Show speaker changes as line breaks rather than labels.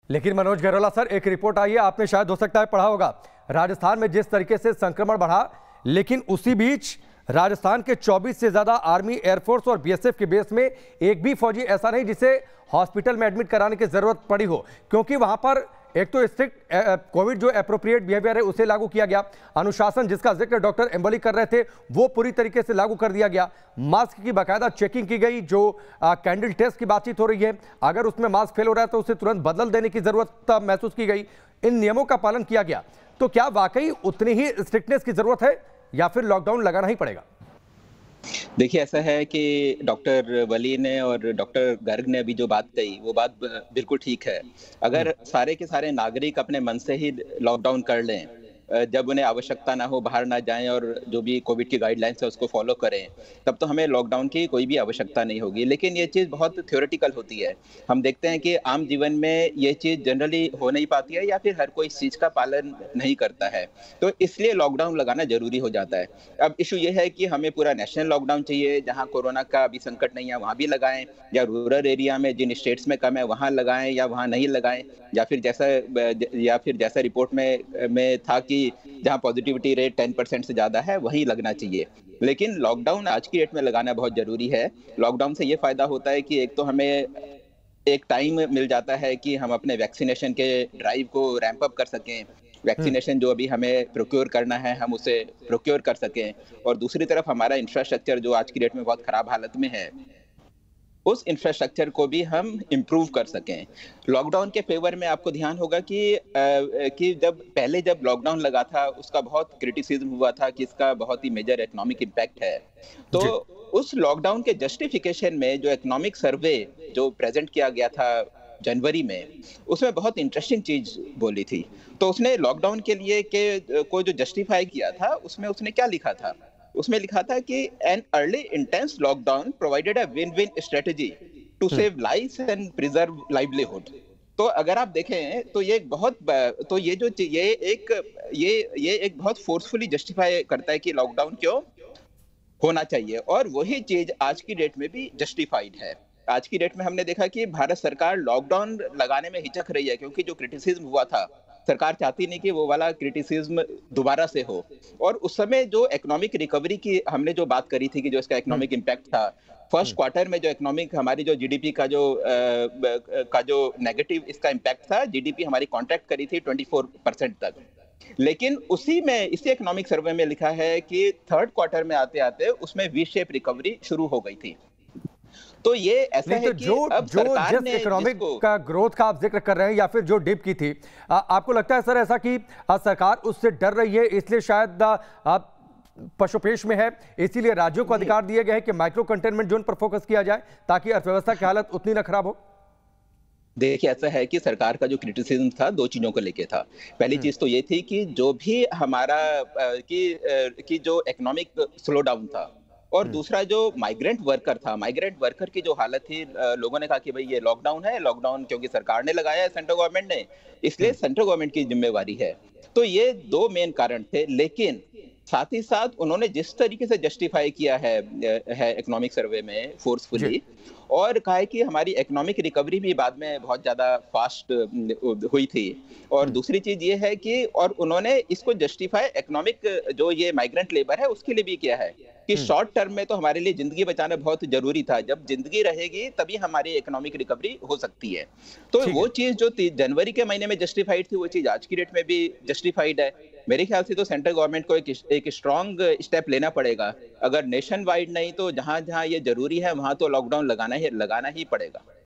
लेकिन मनोज गैरोला सर, एक रिपोर्ट आई है, आपने शायद हो सकता है पढ़ा होगा, राजस्थान में जिस तरीके से संक्रमण बढ़ा, लेकिन उसी बीच राजस्थान के 24 से ज्यादा आर्मी, एयरफोर्स और बीएसएफ के बेस में एक भी फौजी ऐसा नहीं जिसे हॉस्पिटल में एडमिट कराने की जरूरत पड़ी हो, क्योंकि वहां पर एक तो स्ट्रिक्ट कोविड जो एप्रोप्रिएट बिहेवियर है उसे लागू किया गया, अनुशासन जिसका जिक्र डॉक्टर एम्बोली कर रहे थे वो पूरी तरीके से लागू कर दिया गया, मास्क की बाकायदा चेकिंग की गई, जो कैंडल टेस्ट की बातचीत हो रही है, अगर उसमें मास्क फेल हो रहा है तो उसे तुरंत बदल देने की जरूरत महसूस की गई, इन नियमों का पालन किया गया। तो क्या वाकई उतनी ही स्ट्रिक्टनेस की जरूरत है या फिर लॉकडाउन लगाना ही पड़ेगा?
देखिए, ऐसा है कि डॉक्टर वली ने और डॉक्टर गर्ग ने अभी जो बात कही वो बात बिल्कुल ठीक है। अगर सारे के सारे नागरिक अपने मन से ही लॉकडाउन कर लें, जब उन्हें आवश्यकता ना हो बाहर ना जाएं और जो भी कोविड की गाइडलाइंस है उसको फॉलो करें, तब तो हमें लॉकडाउन की कोई भी आवश्यकता नहीं होगी। लेकिन ये चीज़ बहुत थ्योरेटिकल होती है। हम देखते हैं कि आम जीवन में ये चीज़ जनरली हो नहीं पाती है या फिर हर कोई इस चीज़ का पालन नहीं करता है, तो इसलिए लॉकडाउन लगाना ज़रूरी हो जाता है। अब इशू ये है कि हमें पूरा नेशनल लॉकडाउन चाहिए, जहाँ कोरोना का अभी संकट नहीं है वहाँ भी लगाएं, या रूरल एरिया में जिन स्टेट्स में कम है वहाँ लगाएं या वहाँ नहीं लगाएं, या फिर जैसा रिपोर्ट में था कि जहां पॉजिटिविटी रेट 10% से ज्यादा है वहीं लगना चाहिए। लेकिन लॉकडाउन आज की डेट में लगाना बहुत जरूरी है। लॉकडाउन से ये फायदा होता है कि एक तो हमें एक टाइम मिल जाता है कि हम अपने वैक्सीनेशन के ड्राइव को रैंप अप कर सकें, वैक्सीनेशन जो अभी हमें प्रोक्योर करना है हम उसे प्रोक्योर कर सकें, और दूसरी तरफ हमारा इंफ्रास्ट्रक्चर जो आज की डेट में बहुत खराब हालत में है उस इंफ्रास्ट्रक्चर को भी हम इम्प्रूव कर सकें। लॉकडाउन के फेवर में आपको ध्यान होगा कि जब लॉकडाउन लगा था उसका बहुत क्रिटिसिज्म हुआ था कि इसका बहुत ही मेजर इकोनॉमिक इम्पैक्ट है। तो उस लॉकडाउन के जस्टिफिकेशन में जो इकोनॉमिक सर्वे जो प्रेजेंट किया गया था जनवरी में, उसमें बहुत इंटरेस्टिंग चीज बोली थी। तो उसने लॉकडाउन के लिए को जो जस्टिफाई किया था उसमें उसने क्या लिखा था? उसमें लिखा था कि an early intense lockdown provided a win win strategy to save lives and preserve livelihood. तो अगर आप देखें तो ये एक बहुत फोर्सफुली जस्टिफाई करता है कि लॉकडाउन क्यों होना चाहिए, और वही चीज आज की डेट में भी जस्टिफाइड है। आज की डेट में हमने देखा कि भारत सरकार लॉकडाउन लगाने में हिचक रही है, क्योंकि जो क्रिटिसिज्म हुआ था सरकार चाहती नहीं कि वो वाला क्रिटिसिज्म दोबारा से हो। और उस समय जो इकोनॉमिक रिकवरी की हमने जो बात करी थी कि जो इसका इकोनॉमिक इम्पैक्ट था, फर्स्ट क्वार्टर में जो इकोनॉमिक हमारी जो जीडीपी का जो नेगेटिव इसका इम्पैक्ट था, जीडीपी हमारी कॉन्ट्रैक्ट करी थी 24% तक। लेकिन इसी इकोनॉमिक सर्वे में लिखा है कि थर्ड क्वार्टर में आते आते उसमें वी शेप रिकवरी शुरू हो गई थी। तो ये ऐसा है कि अब सरकार ने
इकोनॉमिक का ग्रोथ का आप जिक्र कर रहे हैं या फिर जो डिप की थी, आपको लगता है सर ऐसा कि सरकार उससे डर रही है, इसलिए शायद पशुपेश में है, इसीलिए राज्यों को अधिकार दिए गए हैं कि माइक्रो कंटेनमेंट जोन पर फोकस किया जाए ताकि अर्थव्यवस्था की हालत उतनी ना खराब हो?
देखिए, ऐसा है कि सरकार का जो क्रिटिसिज्म था दो चीजों को लेके था। पहली चीज तो ये थी कि जो भी हमारा कि जो इकोनॉमिक स्लो डाउन था, और दूसरा जो माइग्रेंट वर्कर था, माइग्रेंट वर्कर की जो हालत थी, लोगों ने कहा कि भाई ये लॉकडाउन है, लॉकडाउन क्योंकि सरकार ने लगाया है, सेंट्रल गवर्नमेंट ने, इसलिए सेंट्रल गवर्नमेंट की जिम्मेवारी है। तो ये दो मेन कारण थे। लेकिन साथ ही साथ उन्होंने जिस तरीके से जस्टिफाई किया है इकोनॉमिक सर्वे में फोर्सफुली, और कहा है कि हमारी इकोनॉमिक रिकवरी भी बाद में बहुत ज्यादा फास्ट हुई थी। और दूसरी चीज ये है कि और उन्होंने इसको जस्टिफाई इकोनॉमिक जो ये माइग्रेंट लेबर है उसके लिए भी किया है कि शॉर्ट टर्म में तो हमारे लिए जिंदगी बचाना बहुत जरूरी था, जब जिंदगी रहेगी तभी हमारी इकोनॉमिक रिकवरी हो सकती है। तो वो चीज जो जनवरी के महीने में जस्टिफाइड थी वो चीज आज की डेट में भी जस्टिफाइड है। मेरे ख्याल से तो सेंट्रल गवर्नमेंट को एक स्ट्रॉन्ग स्टेप लेना पड़ेगा। अगर नेशन वाइड नहीं तो जहां जहां ये जरूरी है वहां तो लॉकडाउन लगाना ही पड़ेगा।